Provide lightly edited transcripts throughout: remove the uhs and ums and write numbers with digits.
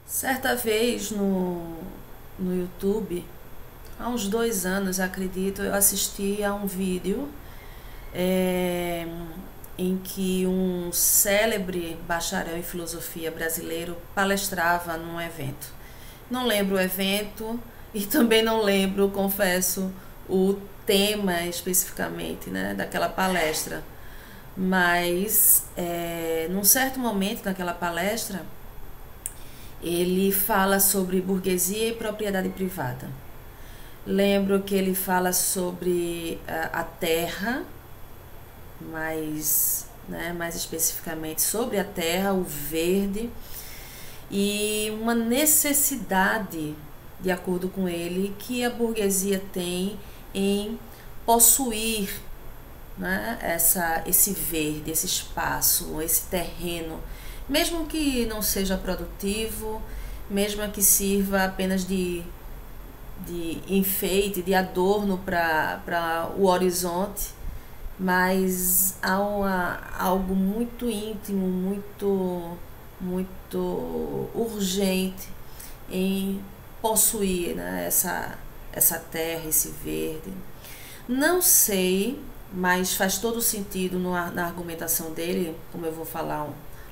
Certa vez no YouTube, há uns 2 anos, acredito, eu assisti a um vídeo é, em que um célebre bacharel em filosofia brasileiro palestrava num evento. Não lembro o evento e também não lembro, confesso, o tema especificamente, né, daquela palestra. Mas, num certo momento daquela palestra, ele fala sobre burguesia e propriedade privada. Lembro que ele fala sobre a terra, mais especificamente sobre a terra, o verde, e uma necessidade, de acordo com ele, que a burguesia tem em possuir, né, esse verde, esse espaço, esse terreno, mesmo que não seja produtivo, mesmo que sirva apenas de enfeite, de adorno para o horizonte, mas há algo muito íntimo, muito urgente em possuir, né, essa terra, esse verde. Não sei, mas faz todo sentido na argumentação dele, como eu vou falar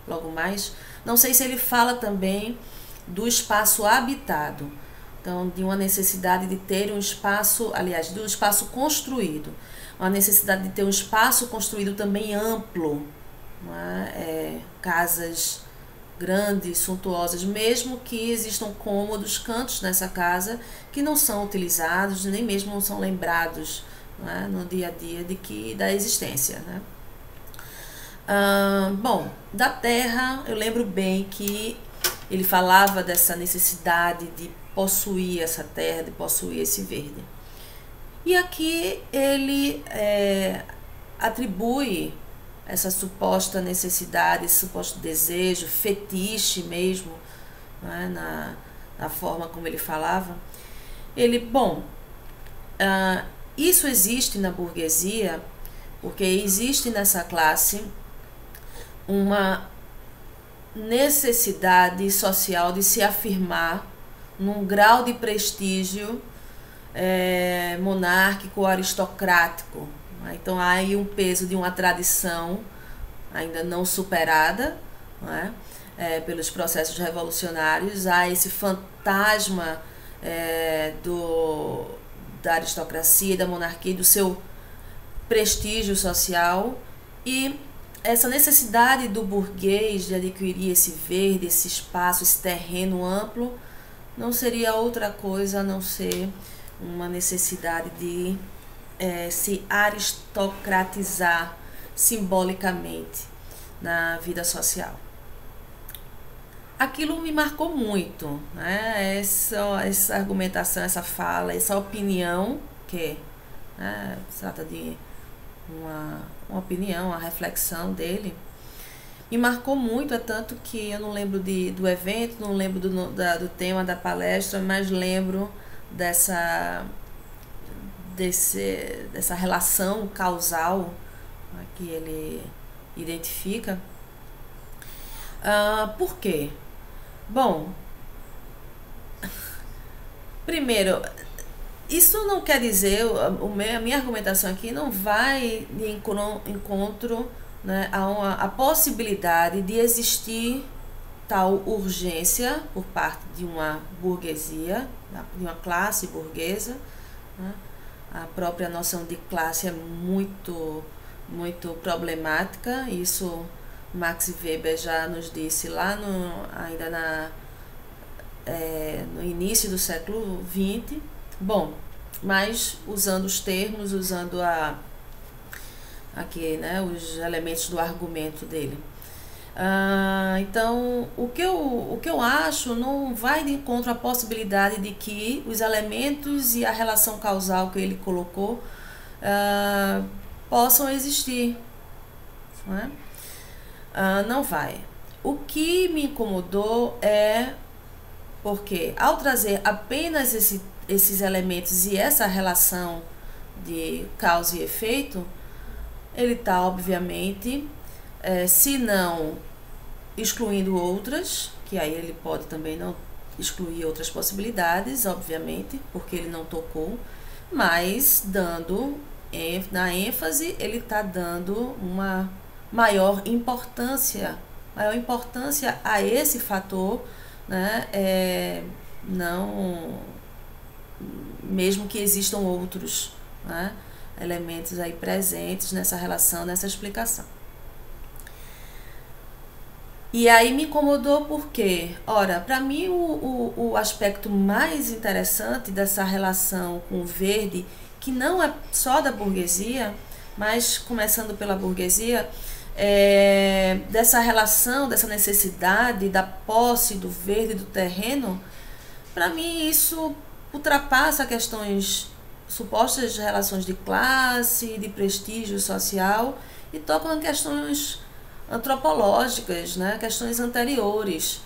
logo mais. Não sei se ele fala também do espaço habitado, então de uma necessidade de ter um espaço, aliás, do espaço construído, uma necessidade de ter um espaço construído também amplo, não é? Casas grandes, suntuosas, mesmo que existam cômodos, cantos nessa casa que não são utilizados, nem mesmo não são lembrados, não é, no dia a dia da existência, né? Bom, da terra eu lembro bem que ele falava dessa necessidade de possuir essa terra, de possuir esse verde. E aqui ele atribui essa suposta necessidade, esse suposto desejo, fetiche mesmo, né, na forma como ele falava. Isso existe na burguesia, porque existe nessa classe uma necessidade social de se afirmar num grau de prestígio monárquico, aristocrático. Então há aí um peso de uma tradição ainda não superada, não é? Pelos processos revolucionários. Há esse fantasma da aristocracia, da monarquia, do seu prestígio social, e essa necessidade do burguês de adquirir esse verde, esse espaço, esse terreno amplo, não seria outra coisa a não ser uma necessidade de se aristocratizar simbolicamente na vida social. Aquilo me marcou muito, né? Essa argumentação, essa fala, essa opinião, que se trata de uma opinião, uma reflexão dele, me marcou muito, é tanto que eu não lembro do evento, não lembro do tema da palestra, mas lembro dessa relação causal, né, que ele identifica. Por quê? Bom, primeiro, isso não quer dizer, a minha argumentação aqui não vai de encontro, né, a possibilidade de existir tal urgência por parte de uma burguesia, de uma classe burguesa, né? A própria noção de classe é muito problemática. Isso Max Weber já nos disse lá no início do século XX. Bom, mas usando os termos, usando aqui, né, os elementos do argumento dele. Então, o que eu acho não vai de encontro à possibilidade de que os elementos e a relação causal que ele colocou possam existir, não é? Não vai. O que me incomodou porque, ao trazer apenas esses elementos e essa relação de causa e efeito, ele está, obviamente, se não excluindo outras, que aí ele pode também não excluir outras possibilidades, obviamente, porque ele não tocou, mas dando na ênfase, ele está dando uma maior importância a esse fator, né? Não, mesmo que existam outros, né, elementos aí presentes nessa relação, nessa explicação. E aí me incomodou porque, ora, para mim o aspecto mais interessante dessa relação com o verde, que não é só da burguesia, mas começando pela burguesia, dessa relação, dessa necessidade da posse do verde do terreno, para mim isso ultrapassa questões supostas de relações de classe, de prestígio social, e toca em questões antropológicas, né? Questões anteriores,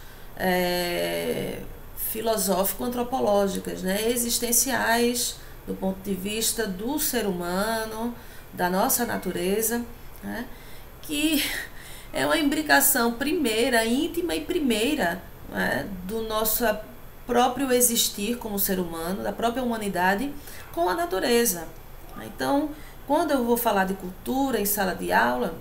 filosófico-antropológicas, né? Existenciais, do ponto de vista do ser humano, da nossa natureza, né? Que é uma imbricação primeira, íntima e primeira, né? Do nosso próprio existir como ser humano, da própria humanidade com a natureza. Então, quando eu vou falar de cultura em sala de aula,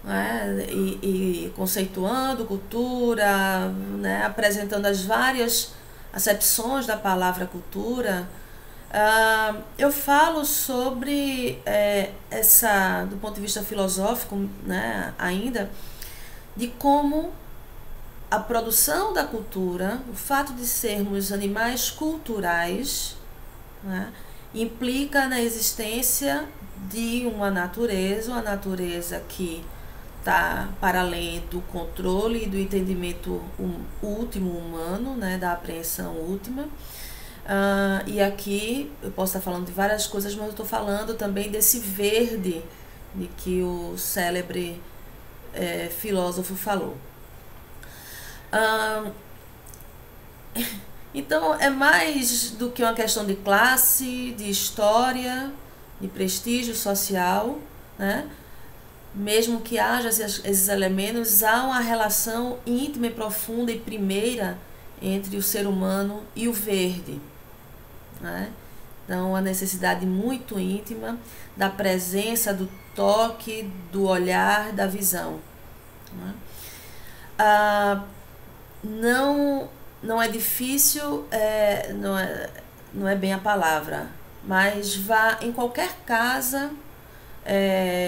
né, e conceituando cultura, né, apresentando as várias acepções da palavra cultura, eu falo sobre essa, do ponto de vista filosófico, né, ainda, de como a produção da cultura, o fato de sermos animais culturais, né, implica na existência de uma natureza que está para além do controle e do entendimento último humano, né, da apreensão última. E aqui eu posso estar falando de várias coisas, mas eu estou falando também desse verde de que o célebre filósofo falou. Então é mais do que uma questão de classe, de história, de prestígio social, né? Mesmo que haja esses elementos, há uma relação íntima e profunda e primeira entre o ser humano e o verde, né? Então, a necessidade muito íntima da presença, do toque, do olhar, da visão, né? Não é difícil, não é bem a palavra, mas vá em qualquer casa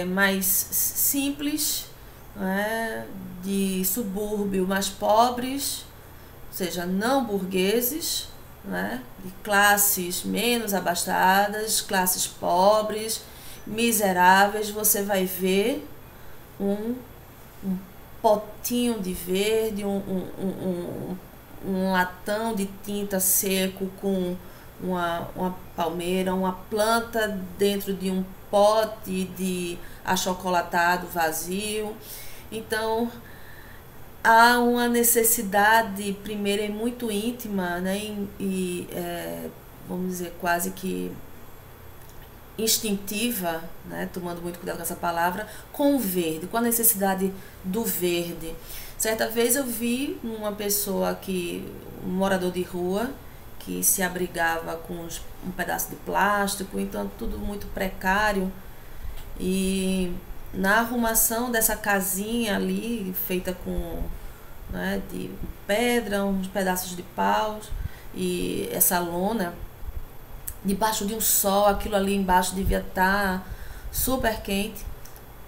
mais simples, né, de subúrbio, mais pobres, ou seja, não burgueses, né, de classes menos abastadas, classes pobres, miseráveis, você vai ver um potinho de verde, um latão de tinta seco com uma palmeira, uma planta dentro de um pote de achocolatado vazio. Então há uma necessidade primeira e muito íntima, né, vamos dizer quase que instintiva, né, tomando muito cuidado com essa palavra, com o verde, com a necessidade do verde. Certa vez eu vi uma pessoa um morador de rua, que se abrigava com um pedaço de plástico, então tudo muito precário, e na arrumação dessa casinha ali, feita com, né, de pedra, uns pedaços de pau e essa lona, debaixo de um sol, aquilo ali embaixo devia estar super quente,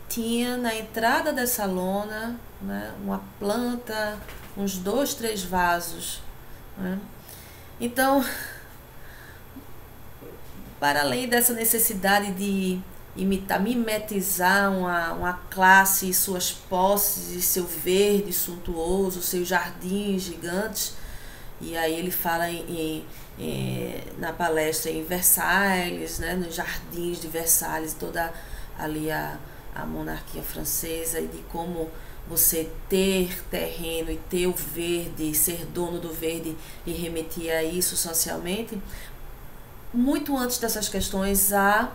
tinha na entrada dessa lona, né, uma planta, uns 2, 3 vasos, né? Então, para além dessa necessidade de mimetizar uma classe e suas posses e seu verde suntuoso, seus jardins gigantes, e aí ele fala na palestra em Versalhes, né, nos jardins de Versalhes, toda ali a monarquia francesa, e de como você ter terreno e ter o verde, ser dono do verde, e remetia a isso socialmente. Muito antes dessas questões, há,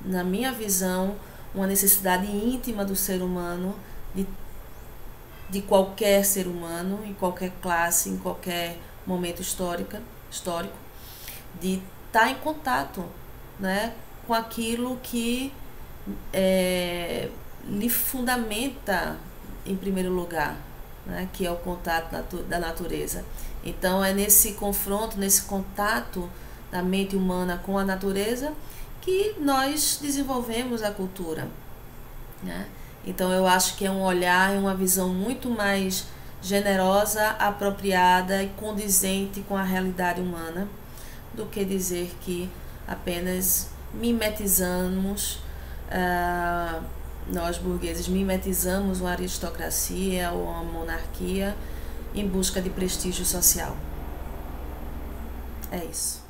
na minha visão, uma necessidade íntima do ser humano de qualquer ser humano, em qualquer classe, em qualquer momento histórico, de estar em contato, né, com aquilo que lhe fundamenta em primeiro lugar, né, que é o contato da natureza. Então é nesse confronto, nesse contato da mente humana com a natureza que nós desenvolvemos a cultura, né? Então eu acho que é um olhar e uma visão muito mais generosa, apropriada e condizente com a realidade humana do que dizer que apenas mimetizamos, nós burgueses mimetizamos uma aristocracia ou uma monarquia em busca de prestígio social. É isso.